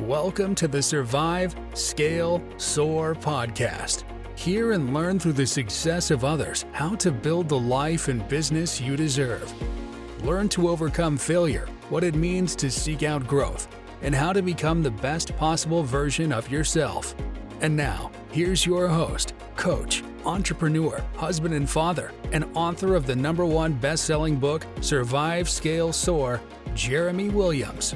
Welcome to the Survive Scale Soar podcast. Hear and learn through the success of others how to build the life and business you deserve. Learn to overcome failure, what it means to seek out growth, and how to become the best possible version of yourself. And now, here's your host, coach, entrepreneur, husband and father, and author of the #1 best-selling book, Survive Scale Soar, Jeremy Williams.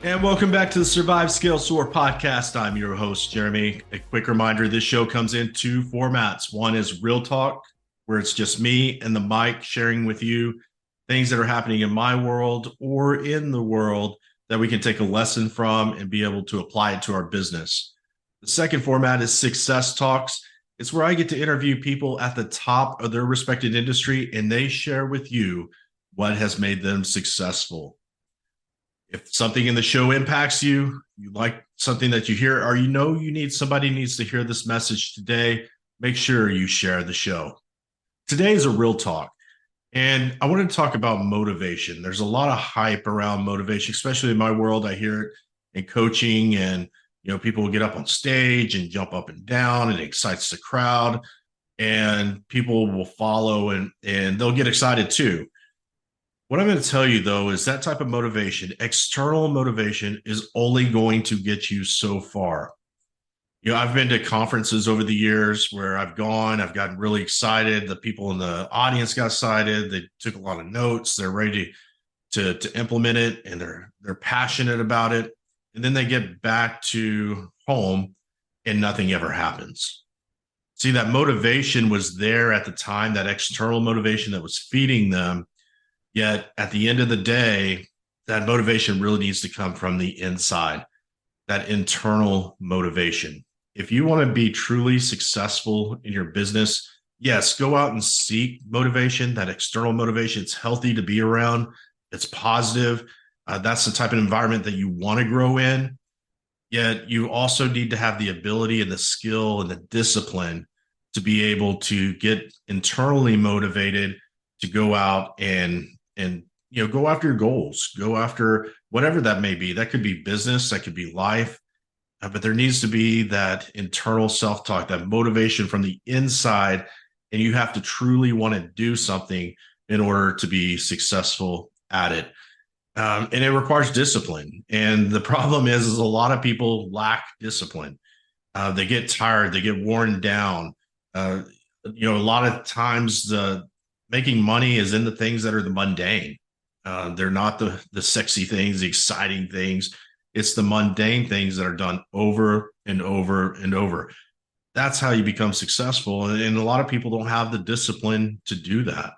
And welcome back to the Survive Scale Soar podcast. I'm your host, Jeremy. A quick reminder, this show comes in two formats. One is Real Talk, where it's just me and the mic sharing with you things that are happening in my world or in the world that we can take a lesson from and be able to apply it to our business. The second format is Success Talks. It's where I get to interview people at the top of their respected industry, and they share with you what has made them successful. If something in the show impacts you, you like something that you hear, or you know somebody needs to hear this message today, make sure you share the show. Today is a real talk, and I want to talk about motivation. There's a lot of hype around motivation, especially in my world. I hear it in coaching, and people will get up on stage and jump up and down, and it excites the crowd, and people will follow and they'll get excited too. What I'm going to tell you, though, is that type of motivation, external motivation, is only going to get you so far. I've been to conferences over the years where I've gotten really excited. The people in the audience got excited. They took a lot of notes. They're ready to implement it, and they're passionate about it. And then they get back to home and nothing ever happens. See, that motivation was there at the time, that external motivation that was feeding them. Yet at the end of the day, that motivation really needs to come from the inside, that internal motivation. If you want to be truly successful in your business, yes, go out and seek motivation, that external motivation. It's healthy to be around. It's positive. That's the type of environment that you want to grow in. Yet you also need to have the ability and the skill and the discipline to be able to get internally motivated to go out and go after your goals, go after whatever that may be. That could be business, that could be life, but there needs to be that internal self-talk, that motivation from the inside, and you have to truly want to do something in order to be successful at it. And it requires discipline. And the problem is a lot of people lack discipline. They get tired, they get worn down. A lot of times the making money is in the things that are the mundane. They're not the sexy things, the exciting things. It's the mundane things that are done over and over and over. That's how you become successful. And a lot of people don't have the discipline to do that.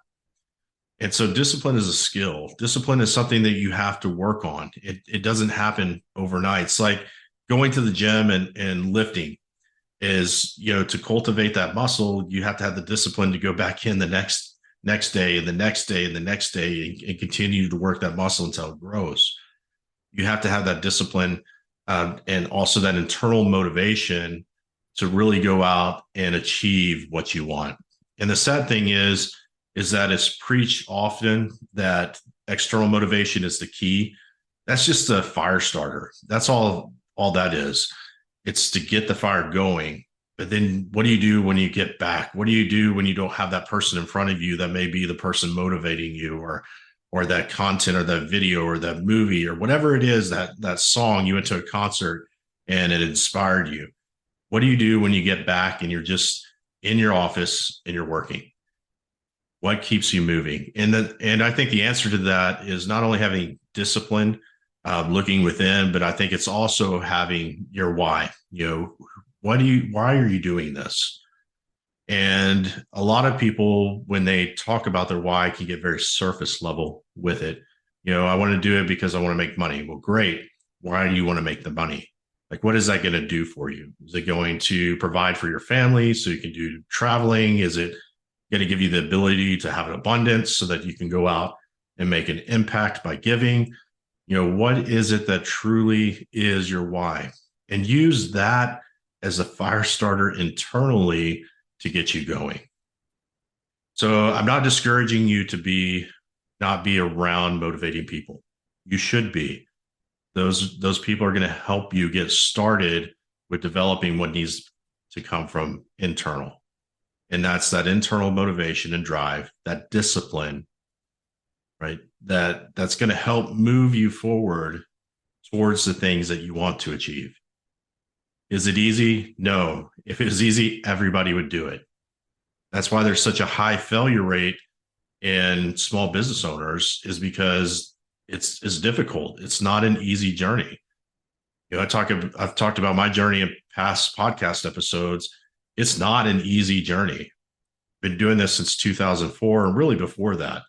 And so discipline is a skill. Discipline is something that you have to work on. It doesn't happen overnight. It's like going to the gym and lifting is, to cultivate that muscle, you have to have the discipline to go back in the next day and the next day and the next day and continue to work that muscle until it grows. You have to have that discipline and also that internal motivation to really go out and achieve what you want. And the sad thing is that it's preached often that external motivation is the key. That's just a fire starter. That's all that is. It's to get the fire going. But then what do you do when you get back? What do you do when you don't have that person in front of you that may be the person motivating you, or that content or that video or that movie or whatever it is, that song, you went to a concert and it inspired you? What do you do when you get back and you're just in your office and you're working? What keeps you moving? And I think the answer to that is not only having discipline, looking within, but I think it's also having your why. Why are you doing this? And a lot of people, when they talk about their why, can get very surface level with it. I want to do it because I want to make money. Well, great. Why do you want to make the money? Like, what is that going to do for you? Is it going to provide for your family so you can do traveling? Is it going to give you the ability to have an abundance so that you can go out and make an impact by giving? What is it that truly is your why? And use that as a fire starter internally to get you going. So I'm not discouraging you to not be around motivating people. You should be. those people are going to help you get started with developing what needs to come from internal. And that's that internal motivation and drive, that discipline, right? That's going to help move you forward towards the things that you want to achieve. Is it easy? No. If it was easy, everybody would do it. That's why there's such a high failure rate in small business owners, is because it's difficult. It's not an easy journey. I've talked about my journey in past podcast episodes. It's not an easy journey. Been doing this since 2004, and really before that.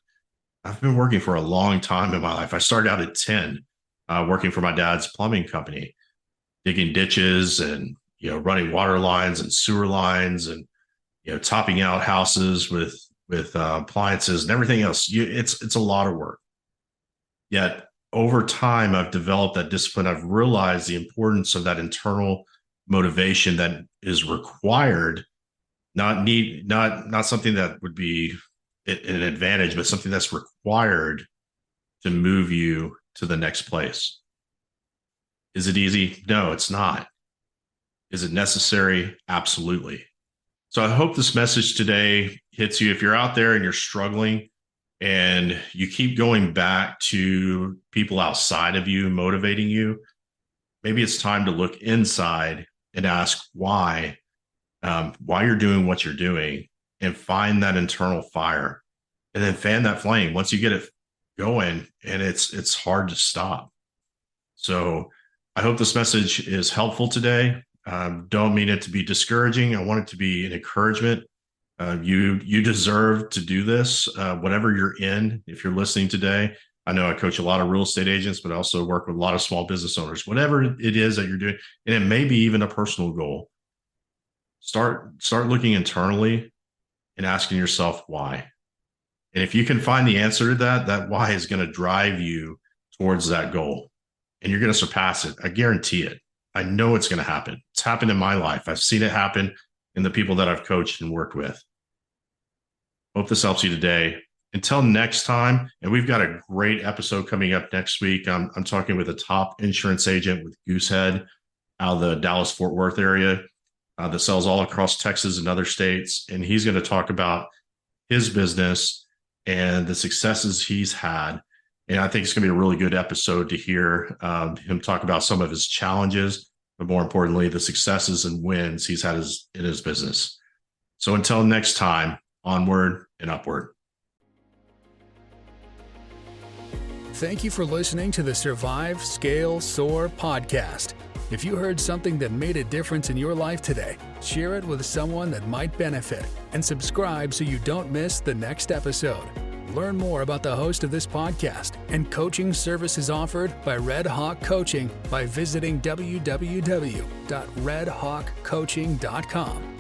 I've been working for a long time in my life. I started out at 10, working for my dad's plumbing company, digging ditches and running water lines and sewer lines, and topping out houses with appliances and everything else. It's a lot of work. Yet over time, I've developed that discipline. I've realized the importance of that internal motivation that is required, not something that would be an advantage, but something that's required to move you to the next place. Is it easy? No, it's not. Is it necessary? Absolutely. So I hope this message today hits you. If you're out there and you're struggling and you keep going back to people outside of you motivating you, maybe it's time to look inside and ask why you're doing what you're doing, and find that internal fire, and then fan that flame. Once you get it going, and it's hard to stop. So I hope this message is helpful today. Don't mean it to be discouraging. I want it to be an encouragement. You deserve to do this, whatever you're in. If you're listening today, I know I coach a lot of real estate agents, but I also work with a lot of small business owners. Whatever it is that you're doing, and it may be even a personal goal, start looking internally and asking yourself why. And if you can find the answer to that why is going to drive you towards that goal, and you're going to surpass it. I guarantee it. I know it's going to happen. It's happened in my life. I've seen it happen in the people that I've coached and worked with. Hope this helps you today. Until next time, and we've got a great episode coming up next week. I'm talking with a top insurance agent with Goosehead out of the Dallas-Fort Worth area that sells all across Texas and other states. And he's going to talk about his business and the successes he's had. And I think it's going to be a really good episode to hear him talk about some of his challenges, but more importantly, the successes and wins he's had in his business. So until next time, onward and upward. Thank you for listening to the Survive Scale Soar podcast. If you heard something that made a difference in your life today, share it with someone that might benefit, and subscribe so you don't miss the next episode. Learn more about the host of this podcast and coaching services offered by Red Hawk Coaching by visiting www.redhawkcoaching.com.